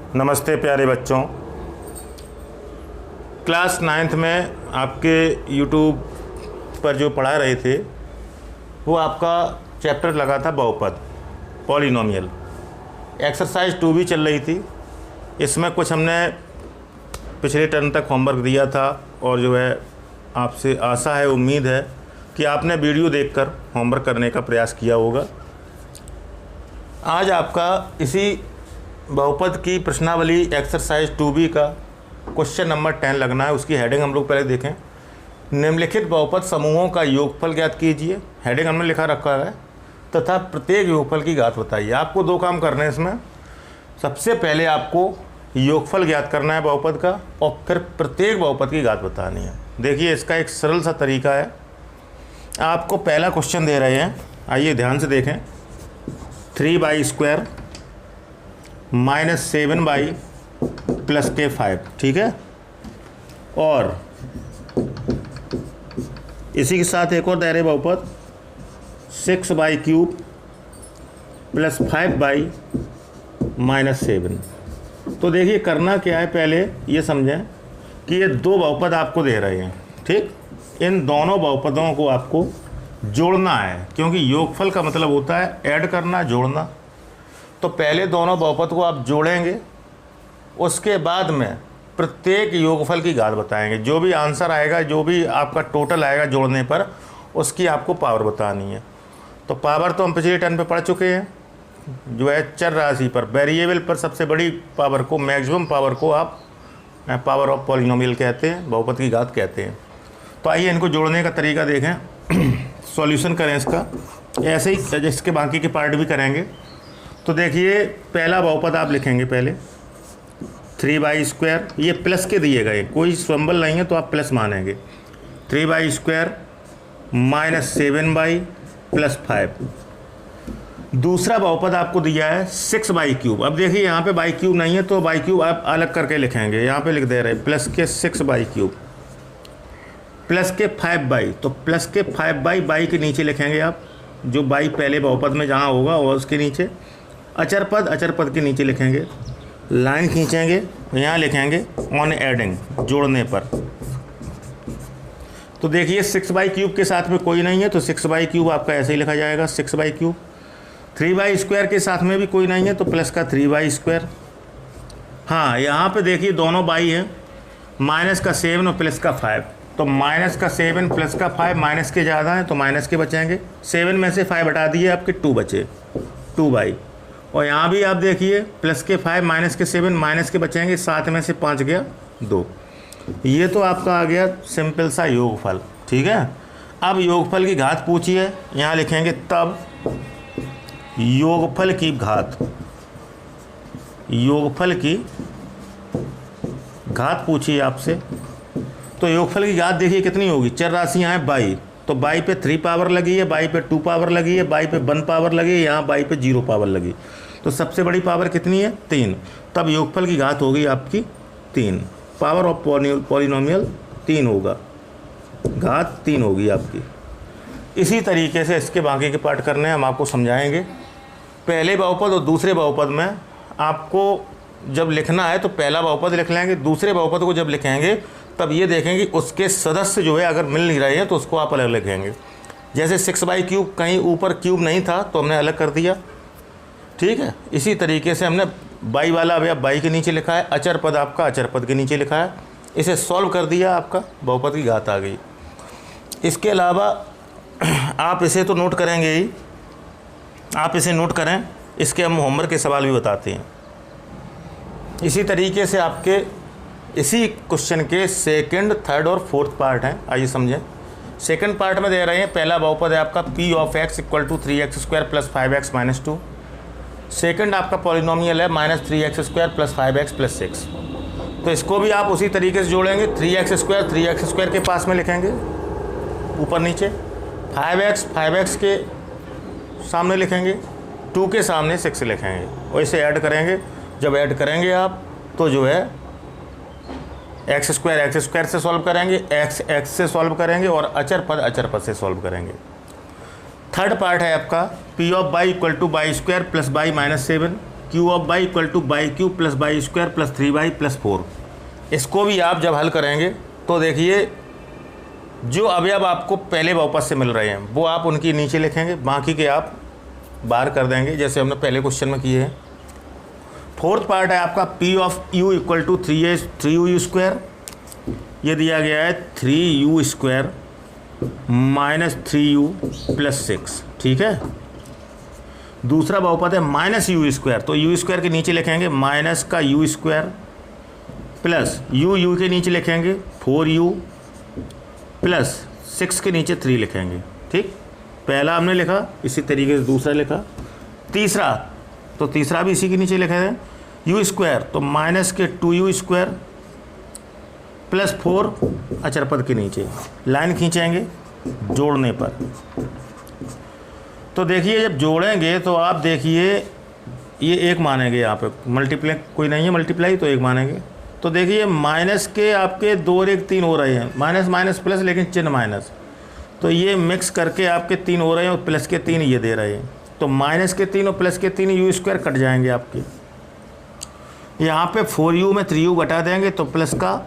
नमस्ते प्यारे बच्चों। क्लास 9th में आपके यूट्यूब पर जो पढ़ा रहे थे वो आपका चैप्टर लगा था बहुपद, पॉलिनोमियल। एक्सरसाइज 2 भी चल रही थी। इसमें कुछ हमने पिछले टर्म तक होमवर्क दिया था और जो है आपसे आशा है, उम्मीद है कि आपने वीडियो देखकर होमवर्क करने का प्रयास किया होगा। आज आपका इसी बहुपद की प्रश्नावली एक्सरसाइज 2B का क्वेश्चन नंबर 10 लगना है। उसकी हेडिंग हम लोग पहले देखें। निम्नलिखित बहुपद समूहों का योगफल ज्ञात कीजिए। हेडिंग हमने लिखा रखा है तथा प्रत्येक योगफल की घात बताइए। आपको 2 काम करने हैं इसमें। सबसे पहले आपको योगफल ज्ञात करना है बहुपद का और फिर प्रत्येक बहुपद की घात बतानी है। देखिए इसका एक सरल सा तरीका है। आपको पहला क्वेश्चन दे रहे हैं, आइए ध्यान से देखें। 3/² -7 + के 5, ठीक है। और इसी के साथ एक और दे रहे बहुपद 6/³ + 5/-7। तो देखिए करना क्या है, पहले ये समझें कि ये 2 बहुपद आपको दे रहे हैं, ठीक। इन दोनों बहुपदों को आपको जोड़ना है, क्योंकि योगफल का मतलब होता है ऐड करना, जोड़ना। तो पहले दोनों बहुपद को आप जोड़ेंगे, उसके बाद में प्रत्येक योगफल की घात बताएंगे। जो भी आंसर आएगा, जो भी आपका टोटल आएगा जोड़ने पर, उसकी आपको पावर बतानी है। तो पावर तो हम पिछले टर्म पे पढ़ चुके हैं। जो है चर राशि पर, वेरिएबल पर सबसे बड़ी पावर को, मैक्सिमम पावर को आप पावर ऑफ पॉलिनोमियल कहते हैं, बहुपद की घात कहते हैं। तो आइए इनको जोड़ने का तरीका देखें, सॉल्यूशन करें इसका। ऐसे ही जिसके बाकी के पार्ट भी करेंगे। तो देखिए पहला बहुपद आप लिखेंगे पहले 3/²। ये प्लस के दिए गए, कोई सिंबल नहीं है तो आप प्लस मानेंगे। 3/² -7 + 5। दूसरा बहुपद आपको दिया है 6/³ अब देखिए यहाँ पे /³ नहीं है तो /³ आप अलग करके लिखेंगे। यहाँ पे लिख दे रहे प्लस के 6/³ प्लस के 5/। तो प्लस के 5/, के नीचे लिखेंगे आप, जो बाई पहले बहुपद में जहाँ होगा और उसके नीचे अचर पद के नीचे लिखेंगे। लाइन खींचेंगे, यहाँ लिखेंगे ऑन एडिंग, जोड़ने पर। तो देखिए 6/³ के साथ में कोई नहीं है तो 6/³ आपका ऐसे ही लिखा जाएगा, 6/³। 3/² के साथ में भी कोई नहीं है तो प्लस का 3/²। हाँ, यहाँ पे देखिए दोनों बाई हैं, माइनस का 7 और प्लस का 5। तो माइनस का 7 प्लस का 5, माइनस के ज़्यादा हैं तो माइनस के बचेंगे। 7 में से 5 हटा दिए, आपके 2 बचे, 2/। और यहाँ भी आप देखिए प्लस के 5 माइनस के 7, माइनस के बचेंगे, 7 में से 5 गया 2। ये तो आपका आ गया सिंपल सा योगफल, ठीक है। अब योगफल की घात पूछिए, यहाँ लिखेंगे तब योगफल की घात, योगफल की घात पूछिए आपसे। तो योगफल की घात देखिए कितनी होगी। चर राशियाँ हैं बाई, तो बाई पे 3 पावर लगी है, बाई पे 2 पावर लगी है, बाई पे 1 पावर लगी है, यहाँ बाई पे 0 पावर लगी। तो सबसे बड़ी पावर कितनी है? 3। तब योगफल की घात होगी आपकी 3। पावर ऑफ पॉलिनोमियल 3 होगा, घात 3 होगी आपकी। इसी तरीके से इसके बाकी के पार्ट करने हैं, हम आपको समझाएंगे। पहले बहुपद और दूसरे बहुपद में आपको जब लिखना है तो पहला बहुपद लिख लेंगे, दूसरे बहुपद को जब लिखेंगे तब ये देखेंगे उसके सदस्य जो है अगर मिल नहीं रहे हैं तो उसको आप अलग लिखेंगे। जैसे 6/³ कहीं ऊपर क्यूब नहीं था तो हमने अलग कर दिया, ठीक है। इसी तरीके से हमने बाई वाला अब बाई के नीचे लिखा है, अचर पद आपका अचर पद के नीचे लिखा है। इसे सॉल्व कर दिया, आपका बहुपद की घात आ गई। इसके अलावा आप इसे तो नोट करेंगे ही, आप इसे नोट करें, इसके हम होमवर्क के सवाल भी बताते हैं। इसी तरीके से आपके इसी क्वेश्चन के सेकंड, थर्ड और फोर्थ पार्ट हैं, आइए समझें। सेकंड पार्ट में दे रहे हैं, पहला बहुपद है आपका p of x = 3x² + 5x - 2। Second आपका पॉलिनोमियल है -3x² + 5x + 6। तो इसको भी आप उसी तरीके से जोड़ेंगे। 3x² के पास में लिखेंगे ऊपर नीचे, 5x के सामने लिखेंगे, 2 के सामने 6 लिखेंगे और इसे ऐड करेंगे। जब ऐड करेंगे आप तो जो है x² से सॉल्व करेंगे, x से सॉल्व करेंगे और अचर पद से सॉल्व करेंगे। थर्ड पार्ट है आपका p of y = y² + y - 7। Q of by equal two by Q plus by square plus 3y plus 4। इसको भी आप जब हल करेंगे तो देखिए जो अवयव आपको पहले बहुपद से मिल रहे हैं वो आप उनकी नीचे लिखेंगे, बाकी के आप बाहर कर देंगे जैसे हमने पहले क्वेश्चन में किए हैं। फोर्थ पार्ट है आपका P of U equal to 3u square, ये दिया गया है 3u square minus 3u plus 6, ठीक है। दूसरा बहुपद है माइनस यू स्क्वायर, तो यू स्क्वायर के नीचे लिखेंगे माइनस का यू स्क्वायर प्लस यू के नीचे लिखेंगे 4u प्लस 6 के नीचे 3 लिखेंगे, ठीक। पहला हमने लिखा, इसी तरीके से दूसरा लिखा। तीसरा, तो तीसरा भी इसी के नीचे लिखे हैं यू स्क्वायर, तो माइनस के 2u स्क्वायर प्लस 4 अचर पद के नीचे लाइन खींचेंगे जोड़ने पर। तो देखिए जब जोड़ेंगे तो आप देखिए ये एक मानेंगे, यहाँ पे मल्टीप्लाई कोई नहीं है मल्टीप्लाई तो एक मानेंगे। तो देखिए माइनस के आपके 2 और 1 3 हो रहे हैं, माइनस माइनस प्लस लेकिन चिन्ह माइनस, तो ये मिक्स करके आपके 3 हो रहे हैं और प्लस के 3 ये दे रहे हैं। तो माइनस के 3 और प्लस के 3 यू स्क्वायर कट जाएंगे आपके। यहाँ पे 4u में 3u घटा देंगे तो प्लस का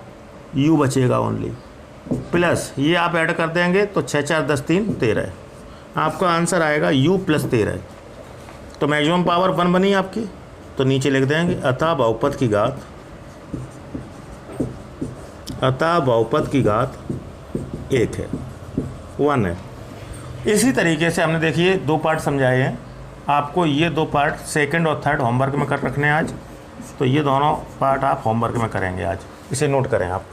u बचेगा ओनली, प्लस ये आप ऐड कर देंगे तो 6 4 10 3 13। आपका आंसर आएगा u प्लस 13। तो मैक्सिमम पावर 1 बनी आपकी, तो नीचे लिख देंगे अतः बहुपद की घात 1 है, 1 है। इसी तरीके से हमने देखिए 2 पार्ट समझाए हैं आपको, ये 2 पार्ट सेकंड और थर्ड होमवर्क में कर रखने हैं आज, तो ये दोनों पार्ट आप होमवर्क में करेंगे आज, इसे नोट करें आप।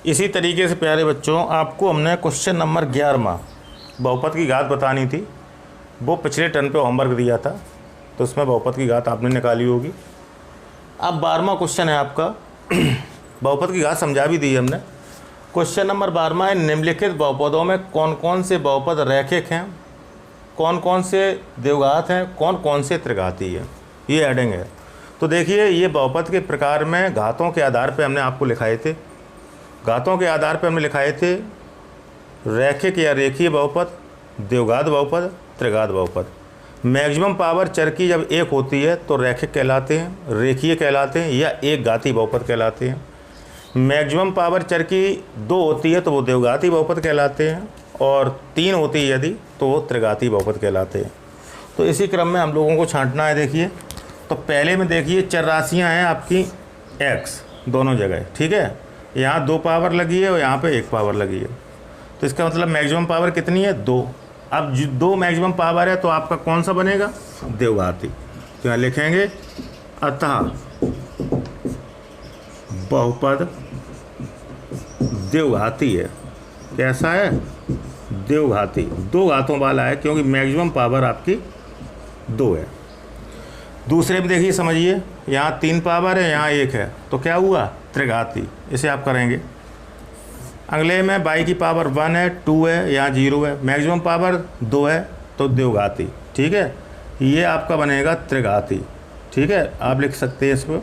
इसी तरीके से प्यारे बच्चों आपको हमने क्वेश्चन नंबर 11वां बहुपद की घात बतानी थी, वो पिछले टर्न पे होमवर्क दिया था, तो उसमें बहुपद की घात आपने निकाली होगी। अब 12वां क्वेश्चन है आपका, बहुपद की घात समझा भी दी हमने। क्वेश्चन नंबर 12वां है निम्नलिखित बहुपदों में कौन कौन से बहुपद रैखिक हैं, कौन कौन से द्विघात हैं, कौन कौन से त्रिघाती हैं, ये एडिंग है। तो देखिए ये बहुपद के प्रकार में घातों के आधार पे हमने आपको लिखाए थे, घातों के आधार पे हमने लिखाए थे रैखिक या रेखीय बहुपद, द्विघात बहुपद, त्रिघात बहुपद। मैक्सिमम पावर चर की जब 1 होती है तो रैखिक कहलाते हैं, रेखीय कहलाते हैं या एक घाती बहुपद कहलाते हैं। मैक्सिमम पावर चर की 2 होती है तो वो द्विघाती बहुपद कहलाते हैं, और 3 होती है यदि तो वो त्रिघाती बहुपद कहलाते हैं। तो इसी क्रम में हम लोगों को छांटना है। देखिए तो पहले में देखिए चर राशियाँ हैं आपकी x दोनों जगह, ठीक है। यहाँ 2 पावर लगी है और यहाँ पे 1 पावर लगी है, तो इसका मतलब मैक्सिमम पावर कितनी है 2। अब 2 मैक्सिमम पावर है तो आपका कौन सा बनेगा द्विघाती। तो यहाँ लिखेंगे अतः बहुपद द्विघाती है। कैसा है द्विघाती, 2 घातों वाला है क्योंकि मैक्सिमम पावर आपकी 2 है। दूसरे में देखिए समझिए, यहाँ 3 पावर है, यहाँ 1 है, तो क्या हुआ त्रिघाती, इसे आप करेंगे। अगले में y की पावर 1 है, 2 है, यहाँ 0 है, मैक्सिमम पावर 2 है तो द्विघाती, ठीक है। ये आपका बनेगा त्रिघाती, ठीक है, आप लिख सकते हैं इसको।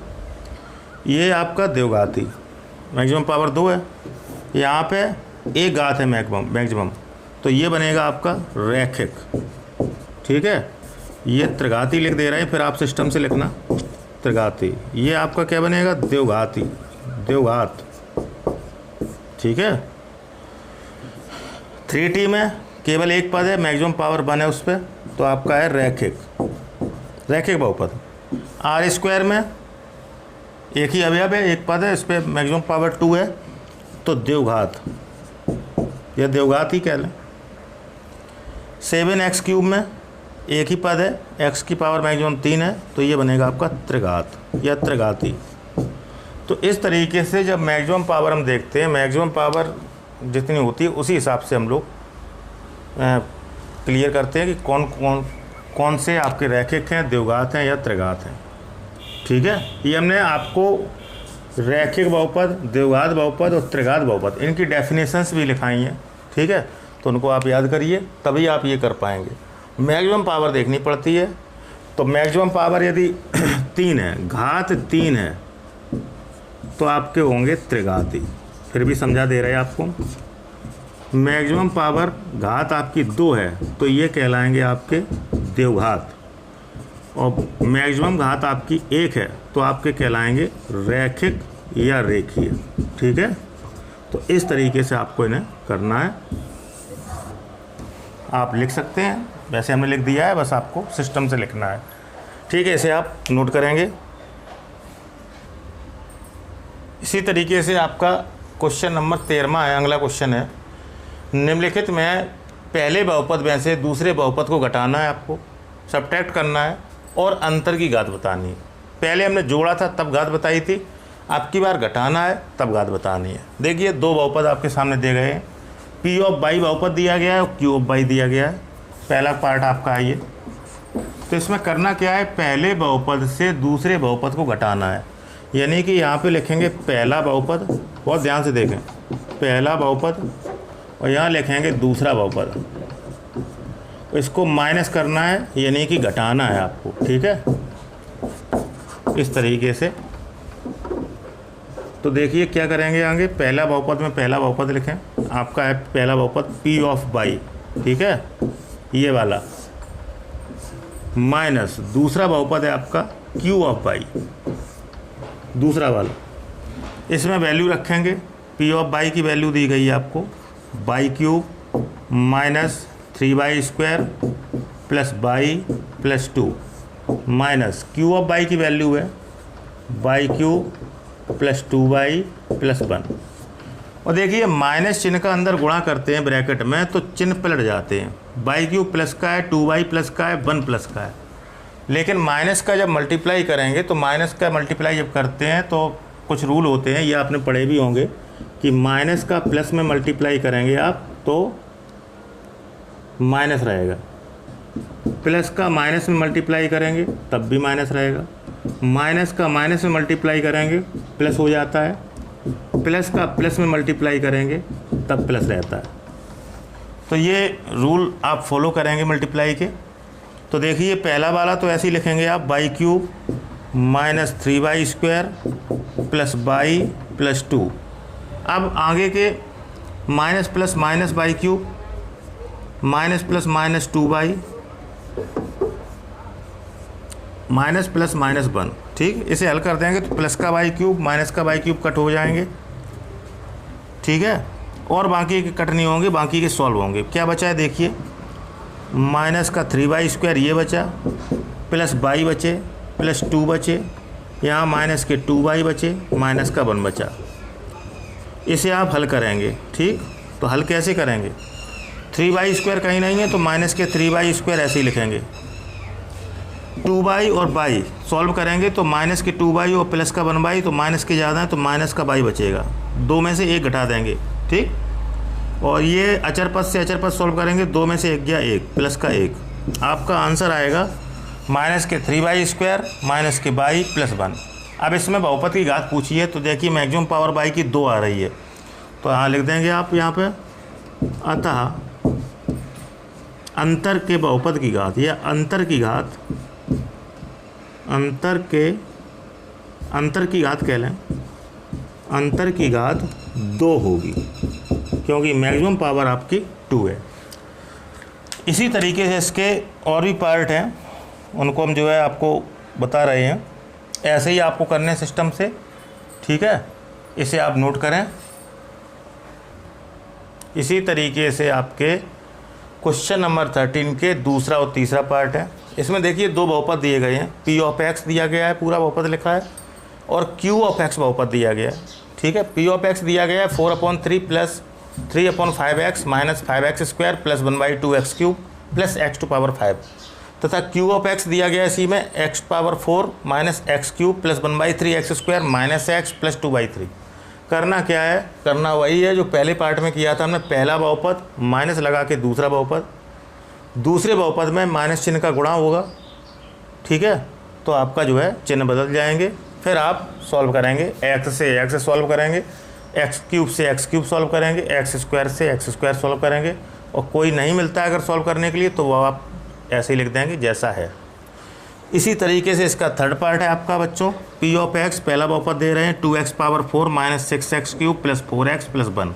ये आपका द्विघाती, मैक्सिमम पावर 2 है, यहाँ पे 1 घात है मैक्सिमम, तो ये बनेगा आपका रैखिक, ठीक है। ये त्रिघाती लिख दे रहे हैं, फिर आप सिस्टम से लिखना त्रिघाती। ये आपका क्या बनेगा द्विघाती, द्विघात, ठीक है। 3t में केवल 1 पद है, मैक्सिमम पावर 1 है उस पर, तो आपका है रैखिक, रैखिक बहुपद। r² में एक ही अवयव है, 1 पद है, इस पर मैक्सिमम पावर 2 है, तो द्विघात, यह द्विघात ही कह लें। 7x³ में एक ही पद है, x की पावर मैक्सिमम 3 है, तो ये बनेगा आपका त्रिघात या त्रिघाती। तो इस तरीके से जब मैक्सिमम पावर हम देखते हैं, मैक्सिमम पावर जितनी होती है उसी हिसाब से हम लोग क्लियर करते हैं कि कौन से आपके रैखिक हैं, द्विघात हैं या त्रिघात हैं, ठीक है। ये हमने आपको रैखिक बहुपद, द्विघात बहुपद और त्रिघात बहुपद इनकी डेफिनेशंस भी लिखाई हैं, ठीक है। तो उनको आप याद करिए, तभी आप ये कर पाएंगे। मैक्सिमम पावर देखनी पड़ती है, तो मैक्सिमम पावर यदि 3 है, घात 3 है, तो आपके होंगे त्रिघाती। फिर भी समझा दे रहे हैं आपको। मैक्सिमम पावर घात आपकी 2 है, तो ये कहलाएंगे आपके देवघात और मैक्सिमम घात आपकी 1 है तो आपके कहलाएंगे रैखिक या रेखीय। ठीक है, तो इस तरीके से आपको इन्हें करना है। आप लिख सकते हैं, वैसे हमने लिख दिया है, बस आपको सिस्टम से लिखना है। ठीक है, इसे आप नोट करेंगे। इसी तरीके से आपका क्वेश्चन नंबर 13वां है, अगला क्वेश्चन है। निम्नलिखित में पहले बहुपद में से दूसरे बहुपद को घटाना है, आपको सब्ट्रैक्ट करना है और अंतर की घात बतानी है। पहले हमने जोड़ा था तब घात बताई थी, आपकी बार घटाना है तब घात बतानी है। देखिए 2 बहुपद आपके सामने दे गए हैं, पी ऑफ बाई बहुपद दिया गया है और क्यू ऑफ बाई दिया गया है। पहला पार्ट आपका है ये। तो इसमें करना क्या है, पहले बहुपद से दूसरे बहुपद को घटाना है। यानी कि यहाँ पे लिखेंगे पहला बहुपद, बहुत ध्यान से देखें, पहला बहुपद, और यहाँ लिखेंगे दूसरा बहुपद। इसको माइनस करना है, यानी कि घटाना है आपको। ठीक है, इस तरीके से। तो देखिए क्या करेंगे आगे, पहला बहुपद में पहला बहुपद लिखें, आपका है पहला बहुपद पी ऑफ बाई। ठीक है, ये वाला, माइनस दूसरा बहुपद है आपका क्यू ऑफ बाई, दूसरा वाला। इसमें वैल्यू रखेंगे, पी ऑफ बाई की वैल्यू दी गई है आपको by cube minus 3y² plus by plus 2 minus Q of by की वैल्यू है by cube plus 2y plus 1। और देखिए माइनस चिन्ह का अंदर गुणा करते हैं ब्रैकेट में तो चिन्ह पलट जाते हैं। बाई क्यूब प्लस का है, 2y प्लस का है, 1 प्लस का है। लेकिन माइनस का जब मल्टीप्लाई करेंगे तो माइनस का मल्टीप्लाई जब करते हैं तो कुछ रूल होते हैं, ये आपने पढ़े भी होंगे कि माइनस का प्लस में मल्टीप्लाई करेंगे आप तो माइनस रहेगा, प्लस का माइनस में मल्टीप्लाई करेंगे तब भी माइनस रहेगा, माइनस का माइनस में मल्टीप्लाई करेंगे प्लस हो जाता है, प्लस का प्लस में मल्टीप्लाई करेंगे तब प्लस रहता है। तो ये रूल आप फॉलो करेंगे मल्टीप्लाई के। तो देखिए पहला वाला तो ऐसे ही लिखेंगे आप by cube minus 3y² plus by plus 2। अब आगे के minus plus minus by cube minus plus minus 2y minus plus minus 1। ठीक, इसे हल कर देंगे तो प्लस का बाई क्यूब माइनस का बाई क्यूब कट हो जाएंगे। ठीक है, और बाकी के कट नहीं होंगे, बाकी के सॉल्व होंगे। क्या बचा है देखिए, माइनस का 3y² ये बचा, प्लस बाई बचे, प्लस 2 बचे, यहाँ माइनस के 2y बचे, माइनस का 1 बचा। इसे आप हल करेंगे। ठीक, तो हल कैसे करेंगे, 3y² कहीं नहीं है तो माइनस के 3y² ऐसे ही लिखेंगे। 2y और बाई सॉल्व करेंगे तो माइनस के 2y और प्लस का 1y, तो माइनस के ज़्यादा है तो माइनस का बाई बचेगा, दो में से एक घटा देंगे। ठीक, और ये अचर पद से अचर पद सॉल्व करेंगे, दो में से एक गया एक, प्लस का 1। आपका आंसर आएगा माइनस के 3y² माइनस के बाई प्लस 1। अब इसमें बहुपद की घात पूछी है तो देखिए मैक्सिमम पावर बाई की 2 आ रही है, तो यहाँ लिख देंगे आप यहाँ पे, अतः अंतर के बहुपद की घात या अंतर की घात, अंतर की घात कह लें, अंतर की घात 2 होगी क्योंकि मैक्सिमम पावर आपकी 2 है। इसी तरीके से इसके और भी पार्ट हैं, उनको हम जो है आपको बता रहे हैं, ऐसे ही आपको करने सिस्टम से। ठीक है, इसे आप नोट करें। इसी तरीके से आपके क्वेश्चन नंबर 13 के दूसरा और तीसरा पार्ट है। इसमें देखिए 2 बहुपद दिए गए हैं, पी ऑफ एक्स दिया गया है, पूरा बहुपद लिखा है, और क्यू ऑफ एक्स बहुपद दिया गया है। ठीक है, पी ऑफ एक्स दिया गया है 4/3 plus 3/5x minus 5x² plus 1/2x³ plus x⁵ तथा क्यू ऑफ एक्स दिया गया है इसी में x⁴ minus x³ plus 1/3x² minus x plus 2/3। करना क्या है, करना वही है जो पहले पार्ट में किया था हमने, पहला बहुपद माइनस लगा के दूसरा बहुपद, दूसरे बहुपद में माइनस चिन्ह का गुणा होगा। ठीक है, तो आपका जो है चिन्ह बदल जाएंगे। फिर आप सॉल्व करेंगे, x से x सॉल्व करेंगे, x³ से x³ सॉल्व करेंगे, x² से x² सॉल्व करेंगे, और कोई नहीं मिलता है अगर सॉल्व करने के लिए तो वो आप ऐसे ही लिख देंगे जैसा है। इसी तरीके से इसका थर्ड पार्ट है आपका बच्चों, पी ऑफ एक्स पहला बहुपद दे रहे हैं 2x⁴ minus 6x³ plus 4x plus 1,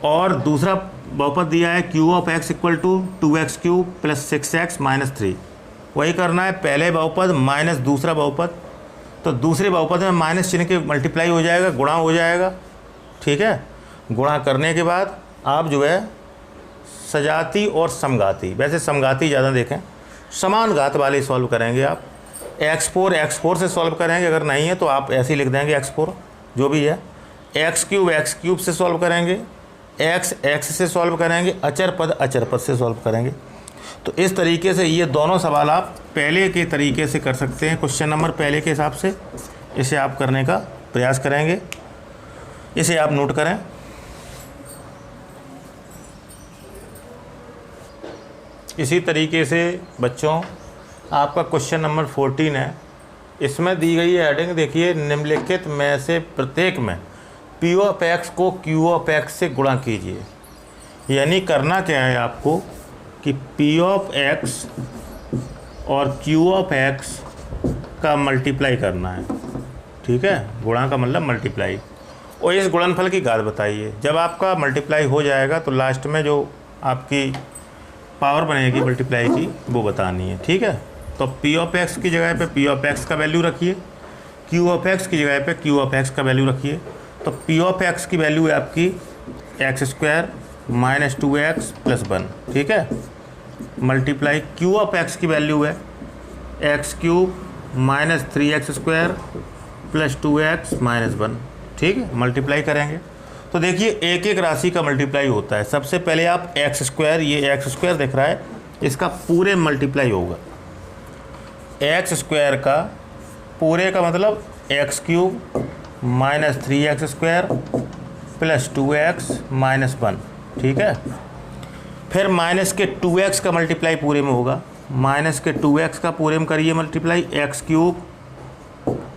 और दूसरा बहुपद दिया है Q of x equal to 2x cube plus 6x minus 3। वही करना है, पहले बहुपद माइनस दूसरा बहुपद, तो दूसरे बहुपद में माइनस चिन्ह के मल्टीप्लाई हो जाएगा, गुणा हो जाएगा। ठीक है, गुणा करने के बाद आप जो है सजाती और समघाती, वैसे समघाती ज़्यादा देखें, समान घात वाले सॉल्व करेंगे आप। x4 से सॉल्व करेंगे, अगर नहीं है तो आप ऐसे ही लिख देंगे x4 जो भी है। x क्यूब से सॉल्व करेंगे, x से सॉल्व करेंगे, अचर पद से सॉल्व करेंगे। तो इस तरीके से ये दोनों सवाल आप पहले के तरीके से कर सकते हैं, क्वेश्चन नंबर पहले के हिसाब से इसे आप करने का प्रयास करेंगे। इसे आप नोट करें। इसी तरीके से बच्चों आपका क्वेश्चन नंबर 14 है, इसमें दी गई है हेडिंग देखिए, निम्नलिखित में से प्रत्येक में पी ऑफ एक्स को क्यू ऑफ एक्स से गुणा कीजिए। यानी करना क्या है आपको कि पी ऑफ एक्स और क्यू ऑफ एक्स का मल्टीप्लाई करना है। ठीक है, गुणा का मतलब मल्टीप्लाई, और इस गुणनफल की घात बताइए। जब आपका मल्टीप्लाई हो जाएगा तो लास्ट में जो आपकी पावर बनेगी मल्टीप्लाई की वो बतानी है। ठीक है, तो पी ऑफ एक्स की जगह पे पी ऑफ एक्स का वैल्यू रखिए, क्यू ऑफ एक्स की जगह पे क्यू ऑफ एक्स का वैल्यू रखिए। तो पी ऑफ एक्स की वैल्यू है आपकी x² माइनस 2x प्लस 1। ठीक है, मल्टीप्लाई क्यू ऑफ एक्स की वैल्यू है x³ minus 3x² plus 2x minus 1। ठीक है, मल्टीप्लाई करेंगे तो देखिए एक एक राशि का मल्टीप्लाई होता है। सबसे पहले आप x², ये x² दिख रहा है, इसका पूरे मल्टीप्लाई होगा। x² का पूरे का मतलब x³ minus 3x² plus 2x minus 1। ठीक है, फिर माइनस के 2x का मल्टीप्लाई पूरे में होगा, माइनस के 2x का पूरे में करिए multiply, x³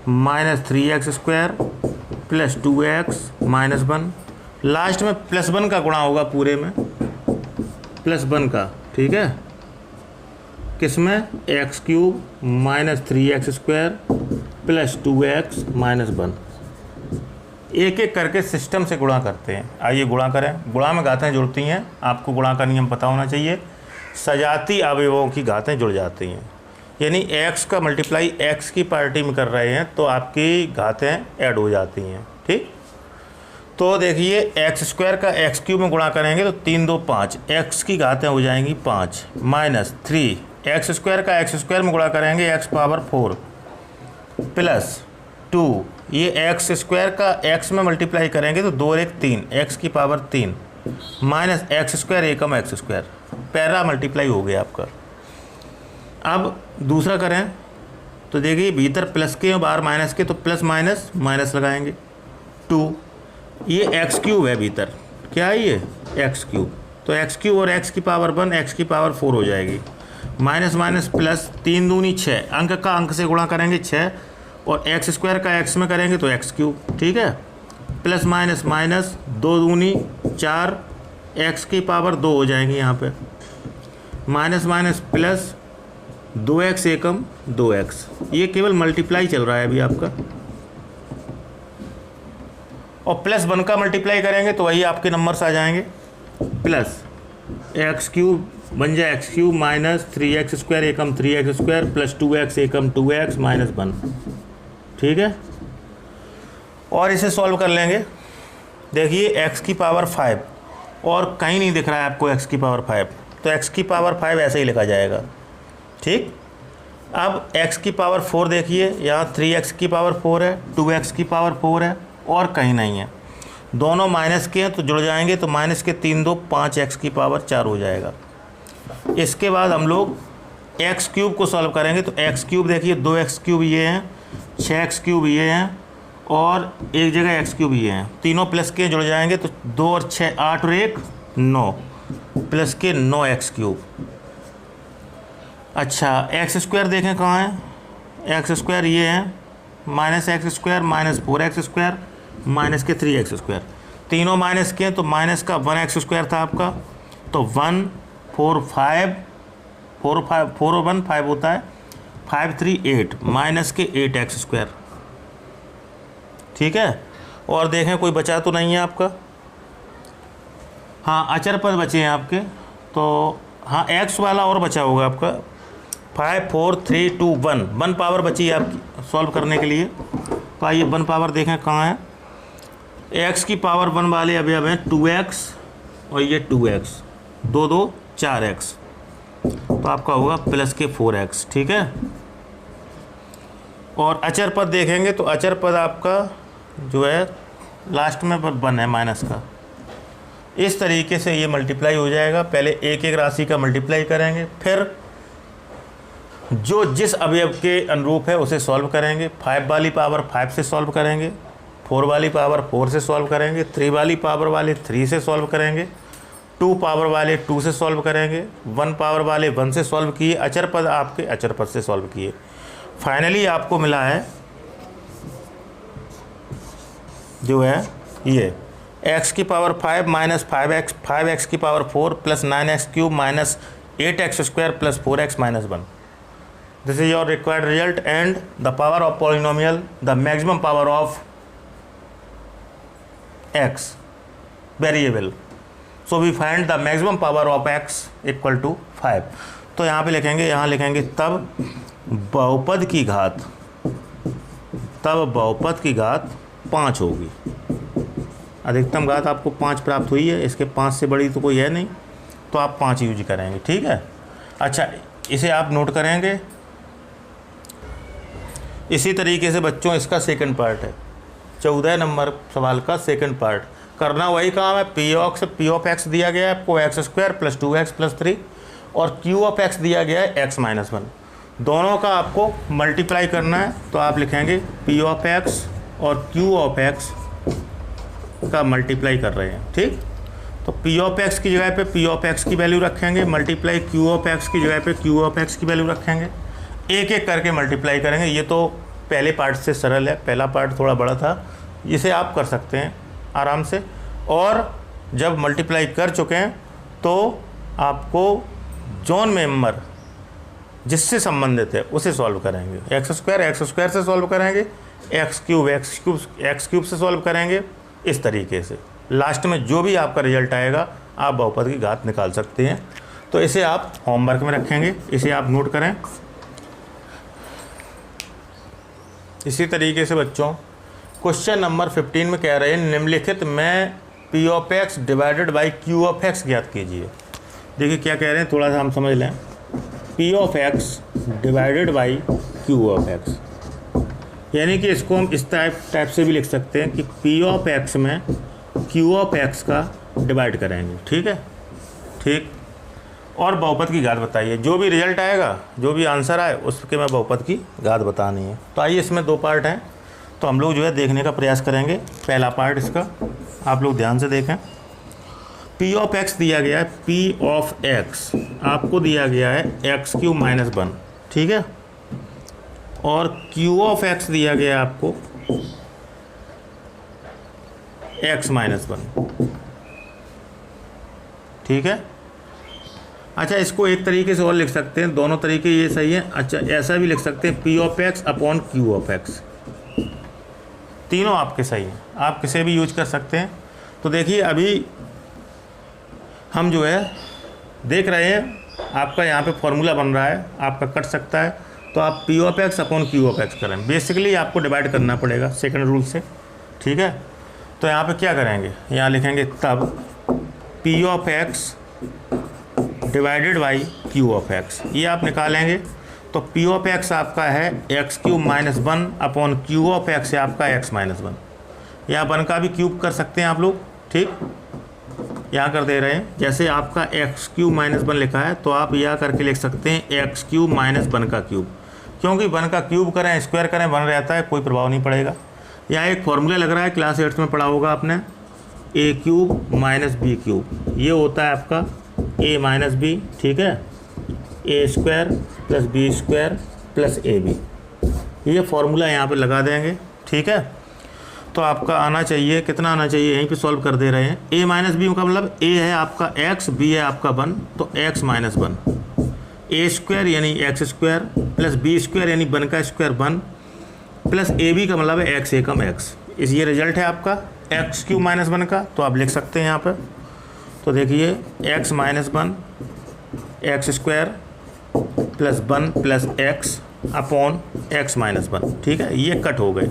minus 3x² plus 2x minus 1। Last में प्लस 1 का गुणा होगा पूरे में, प्लस 1 का। ठीक है, किसमें x³ minus 3x² plus 2x minus 1। एक एक करके सिस्टम से गुणा करते हैं। आइए गुणा करें। गुणा में घातें जुड़ती हैं, आपको गुणा का नियम पता होना चाहिए। सजाती अवयवों की घातें जुड़ जाती हैं, यानी x का मल्टीप्लाई x की पार्टी में कर रहे हैं तो आपकी घातें ऐड हो जाती हैं। ठीक, तो देखिए x² का x³ में गुणा करेंगे तो 3 2 5, x की घातें हो जाएंगी 5 माइनस 3, x² का x² में गुणा करेंगे x पावर 4 प्लस 2, ये x² का x में मल्टीप्लाई करेंगे तो 2 और 1 3, x की पावर 3 माइनस x² एकम x², पहला मल्टीप्लाई हो गया आपका। अब दूसरा करें तो देखिए भीतर प्लस के और बाहर माइनस के, तो प्लस माइनस माइनस लगाएंगे 2, ये x³ है भीतर, क्या है ये x³, तो x³ और x की पावर 1 x की पावर 4 हो जाएगी, माइनस माइनस प्लस, 3 दूनी 6, अंक का अंक से गुणा करेंगे 6, और x² का x में करेंगे तो x³। ठीक है, प्लस माइनस माइनस, 2 दूनी 4, x की पावर 2 हो जाएंगी यहाँ पे, माइनस माइनस प्लस, 2x एकम 2x। ये केवल मल्टीप्लाई चल रहा है अभी आपका, और प्लस 1 का मल्टीप्लाई करेंगे तो वही आपके नंबर्स आ जाएंगे, प्लस x³ बन जाए x³ माइनस 3x² एकम 3x² प्लस 2x एकम 2x माइनस 1। ठीक है, और इसे सॉल्व कर लेंगे। देखिए x की पावर 5, और कहीं नहीं दिख रहा है आपको x की पावर 5, तो x की पावर 5 ऐसे ही लिखा जाएगा। ठीक, अब x की पावर 4 देखिए, यहाँ 3x की पावर 4 है, 2x की पावर 4 है, और कहीं नहीं है, दोनों माइनस के हैं तो जुड़ जाएंगे, तो माइनस के 3 2 5 x की पावर 4 हो जाएगा। इसके बाद हम लोग x³ को सॉल्व करेंगे, तो x³ देखिए 2x³ ये हैं, 6x³ ये हैं, और एक जगह x³ ये हैं, तीनों प्लस के जुड़ जाएंगे तो 2 और 6 8 और 1 9, प्लस के 9x³। अच्छा, x² देखें कहाँ है, x² ये है, minus x² minus 4x² minus के 3x², तीनों माइनस के हैं तो माइनस का 1x² था आपका, तो 1 4 5 4 और 1 5 होता है, 5 3 8 माइनस के 8x²। ठीक है, और देखें कोई बचा तो नहीं है आपका, हाँ अचर पद बचे हैं आपके, तो हाँ एक्स वाला और बचा होगा आपका 5 4 3 2 1, 1 पावर बची है आपकी सॉल्व करने के लिए। तो आइए 1 पावर देखें कहाँ है। एक्स की पावर 1 वाले अवयव हैं 2x और ये 2x, 2 2 4x, तो आपका होगा प्लस के 4x, ठीक है। और अचर पद देखेंगे तो अचर पद आपका जो है लास्ट में 1 है माइनस का। इस तरीके से ये मल्टीप्लाई हो जाएगा। पहले एक एक राशि का मल्टीप्लाई करेंगे, फिर जो जिस अवयव के अनुरूप है उसे सॉल्व करेंगे। 5 वाली पावर 5 से सॉल्व करेंगे, 4 वाली पावर 4 से सॉल्व करेंगे, 3 वाली पावर वाले 3 से सॉल्व करेंगे, 2 पावर वाले 2 से सॉल्व करेंगे, 1 पावर वाले 1 से सॉल्व किए, अचर पद आपके अचर पद से सॉल्व किए। फाइनली आपको मिला है जो है ये x की पावर 5 माइनस 5x की power 4 plus 9x cube minus 8x square plus 4x minus 1। This is your required result and the power of polynomial, the maximum power of x variable. So we find the maximum power of x equal to 5। तो यहाँ पे लिखेंगे, यहाँ लिखेंगे तब बहुपद की घात 5 होगी। अधिकतम घात आपको 5 प्राप्त हुई है, इसके 5 से बड़ी तो कोई है नहीं, तो आप 5 यूज करेंगे, ठीक है। अच्छा इसे आप नोट करेंगे। इसी तरीके से बच्चों इसका सेकंड पार्ट है, 14 नंबर सवाल का सेकंड पार्ट। करना वही काम है, पी ऑफ एक्स दिया गया है आपको x square plus 2x plus 3 और q ऑफ x दिया गया है x माइनस 1। दोनों का आपको मल्टीप्लाई करना है, तो आप लिखेंगे पी ऑफ एक्स और q ऑफ x का मल्टीप्लाई कर रहे हैं, ठीक। तो पी ऑफ एक्स की जगह पे पी ऑफ एक्स की वैल्यू रखेंगे, मल्टीप्लाई क्यू ऑफ एक्स की जगह पे क्यू ऑफ एक्स की वैल्यू रखेंगे, एक एक करके मल्टीप्लाई करेंगे। ये तो पहले पार्ट से सरल है, पहला पार्ट थोड़ा बड़ा था, इसे आप कर सकते हैं आराम से। और जब मल्टीप्लाई कर चुके हैं तो आपको जोन मेंबर जिससे संबंधित है उसे सॉल्व करेंगे। एक्स स्क्वायर से सॉल्व करेंगे, एक्स क्यूब से सॉल्व करेंगे। इस तरीके से लास्ट में जो भी आपका रिजल्ट आएगा आप बहुपद की घात निकाल सकते हैं। तो इसे आप होमवर्क में रखेंगे, इसे आप नोट करें। इसी तरीके से बच्चों क्वेश्चन नंबर 15 में कह रहे हैं निम्नलिखित में P of x divided by Q of x ज्ञात कीजिए। देखिए क्या कह रहे हैं, थोड़ा सा हम समझ लें। P of x divided by Q of x, यानी कि इसको हम इस टाइप से भी लिख सकते हैं कि पी ऑफ एक्स में क्यू ऑफ एक्स का डिवाइड करेंगे, ठीक है, ठीक। और बहुपद की घात बताइए, जो भी रिजल्ट आएगा, जो भी आंसर आए उसके मैं बहुपद की घात बतानी है। तो आइए इसमें 2 पार्ट हैं, तो हम लोग जो है देखने का प्रयास करेंगे। पहला पार्ट इसका आप लोग ध्यान से देखें। पी ऑफ एक्स दिया गया है, पी ऑफ एक्स आपको दिया गया है एक्स क्यूब माइनस 1, ठीक है। और क्यू ऑफ एक्स दिया गया है आपको एक्स माइनस 1, ठीक है। अच्छा इसको एक तरीके से और लिख सकते हैं, दोनों तरीके ये सही है। अच्छा ऐसा भी लिख सकते हैं P of x upon Q of x, तीनों आपके सही हैं, आप किसे भी यूज कर सकते हैं। तो देखिए अभी हम जो है देख रहे हैं आपका यहाँ पे फॉर्मूला बन रहा है, आपका कट सकता है, तो आप P of x upon Q of x करें। बेसिकली आपको डिवाइड करना पड़ेगा सेकंड रूल से, ठीक है। तो यहाँ पे क्या करेंगे, यहाँ लिखेंगे तब P of x divided by Q of x, ये आप निकालेंगे। तो पी ऑफ एक्स आपका है x cube minus 1 upon Q of x है आपका एक्स माइनस 1। यहाँ 1 का भी क्यूब कर सकते हैं आप लोग, ठीक। यहाँ कर दे रहे हैं, जैसे आपका एक्स क्यूब माइनस 1 लिखा है तो आप यह करके लिख सकते हैं एक्स क्यूब माइनस 1 का क्यूब, क्योंकि 1 का क्यूब करें स्क्वायर करें 1 रहता है, कोई प्रभाव नहीं पड़ेगा। यहाँ एक फॉर्मूला लग रहा है, क्लास 8 में पढ़ा होगा आपने, A cube minus B cube, ये होता है आपका ए माइनस बी, ठीक है, A square plus B square plus A B, ये फॉर्मूला यहाँ पे लगा देंगे, ठीक है। तो आपका आना चाहिए, कितना आना चाहिए, यहीं पे सॉल्व कर दे रहे हैं। ए माइनस बी का मतलब ए है आपका एक्स, बी है आपका 1, तो एक्स माइनस 1, ए स्क्वायर यानी x square plus B square यानी 1 का स्क्वायर 1 प्लस ए बी का मतलब है एक्स एकम एक्स। इस ये रिजल्ट है आपका एक्स क्यूब माइनस 1 का, तो आप लिख सकते हैं यहाँ पर। तो देखिए x minus 1 x square plus 1 plus x upon x minus 1, ठीक है। ये कट हो गए,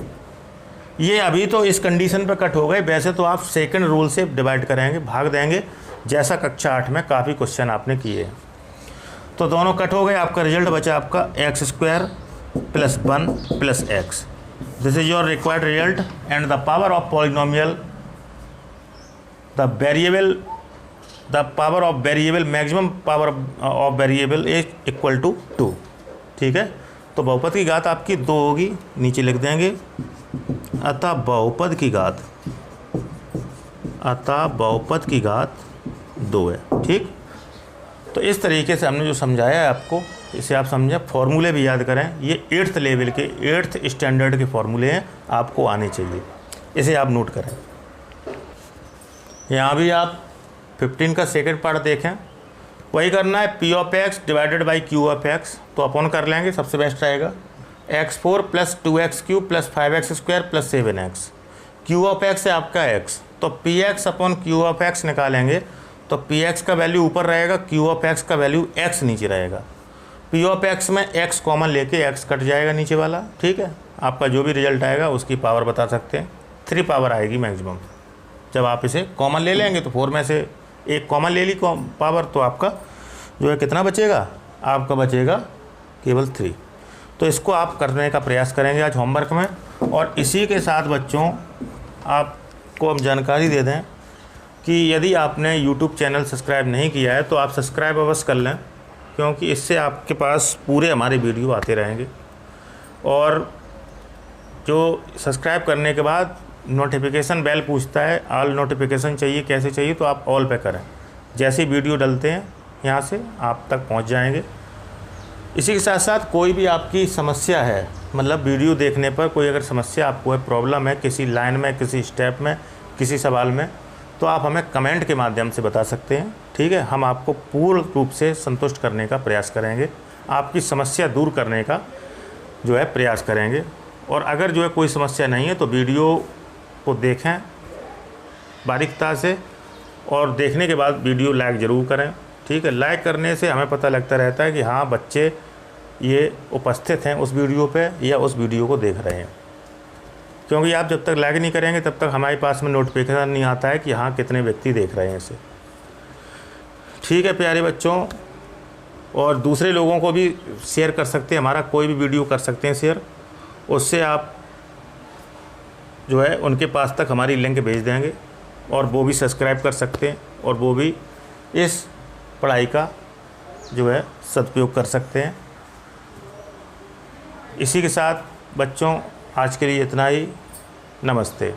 ये अभी तो इस कंडीशन पर कट हो गए। वैसे तो आप सेकंड रूल से डिवाइड करेंगे, भाग देंगे, जैसा कक्षा 8 में काफ़ी क्वेश्चन आपने किए हैं। तो दोनों कट हो गए, आपका रिजल्ट बचा आपका x square plus 1 plus x. This is your required result and the power of polynomial, the power of variable, maximum power of variable is equal to 2, ठीक है। तो बहुपद की घात आपकी 2 होगी, नीचे लिख देंगे अतः बहुपद की घात 2 है, ठीक। तो इस तरीके से हमने जो समझाया है आपको, इसे आप समझें। फॉर्मूले भी याद करें, ये 8th लेवल के 8th स्टैंडर्ड के फॉर्मूले हैं, आपको आने चाहिए, इसे आप नोट करें। यहाँ भी आप 15 का सेकंड पार्ट देखें, वही करना है। P of x divided by Q of x, तो अपॉन कर लेंगे, सबसे बेस्ट रहेगा। x4 plus 2x³ plus 5x² plus 7x, Q of x है आपका x, तो P x upon Q of x निकालेंगे, तो पी एक्स का वैल्यू ऊपर रहेगा, क्यू ऑफ एक्स का वैल्यू x नीचे रहेगा। पी ऑफ एक्स में x कॉमन लेके x कट जाएगा नीचे वाला, ठीक है। आपका जो भी रिजल्ट आएगा उसकी पावर बता सकते हैं, 3 पावर आएगी मैक्सिमम। जब आप इसे कॉमन ले लेंगे तो 4 में से एक कॉमन ले ली पावर, तो आपका जो है कितना बचेगा, आपका बचेगा केवल 3। तो इसको आप करने का प्रयास करेंगे आज होमवर्क में। और इसी के साथ बच्चों आपको हम जानकारी दे दें कि यदि आपने यूट्यूब चैनल सब्सक्राइब नहीं किया है तो आप सब्सक्राइब अवश्य कर लें, क्योंकि इससे आपके पास पूरे हमारे वीडियो आते रहेंगे। और जो सब्सक्राइब करने के बाद नोटिफिकेशन बेल पूछता है, ऑल नोटिफिकेशन चाहिए, कैसे चाहिए, तो आप ऑल पे करें। जैसे वीडियो डलते हैं यहाँ से आप तक पहुँच जाएंगे। इसी के साथ साथ कोई भी आपकी समस्या है, मतलब वीडियो देखने पर कोई अगर समस्या आपको है, प्रॉब्लम है किसी लाइन में, किसी स्टेप में, किसी सवाल में, तो आप हमें कमेंट के माध्यम से बता सकते हैं, ठीक है। हम आपको पूर्ण रूप से संतुष्ट करने का प्रयास करेंगे, आपकी समस्या दूर करने का जो है प्रयास करेंगे। और अगर जो है कोई समस्या नहीं है तो वीडियो को देखें बारीकता से, और देखने के बाद वीडियो लाइक ज़रूर करें, ठीक है। लाइक करने से हमें पता लगता रहता है कि हाँ बच्चे ये उपस्थित हैं उस वीडियो पे या उस वीडियो को देख रहे हैं, क्योंकि आप जब तक लाइक नहीं करेंगे तब तक हमारे पास में नोटिफिकेशन नहीं आता है कि हाँ कितने व्यक्ति देख रहे हैं इसे, ठीक है प्यारे बच्चों। और दूसरे लोगों को भी शेयर कर सकते हैं, हमारा कोई भी वीडियो कर सकते हैं शेयर, उससे आप जो है उनके पास तक हमारी लिंक भेज देंगे और वो भी सब्सक्राइब कर सकते हैं और वो भी इस पढ़ाई का जो है सदुपयोग कर सकते हैं। इसी के साथ बच्चों आज के लिए इतना ही, नमस्ते।